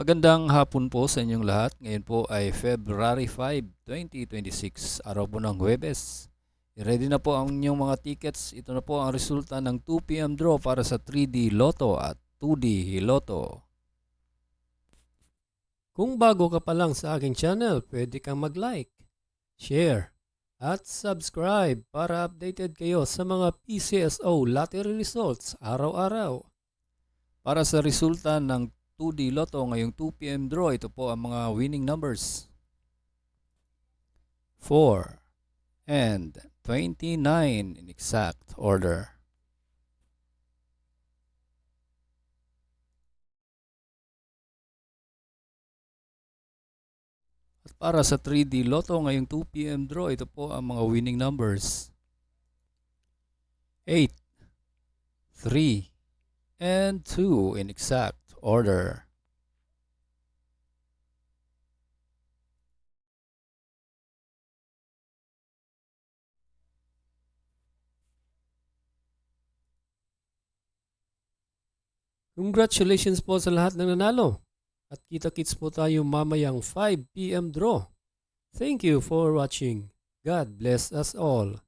Magandang hapon po sa inyong lahat. Ngayon po ay February 5, 2026, araw po ng Huwebes. I-ready na po ang inyong mga tickets. Ito na po ang resulta ng 2 p.m. draw para sa 3D Lotto at 2D Lotto. Kung bago ka pa lang sa aking channel, pwede kang mag-like, share, at subscribe para updated kayo sa mga PCSO lottery results araw-araw. Para sa resulta ng 2D Lotto ngayong 2 p.m. draw, ito po ang mga winning numbers. 4 and 29 in exact order. At para sa 3D Lotto ngayong 2 p.m. draw, ito po ang mga winning numbers. 8, 3, and 2 in exact order. Congratulations po sa lahat ng nanalo. At kita-kits po tayo mamayang 5 p.m. draw. Thank you for watching. God bless us all.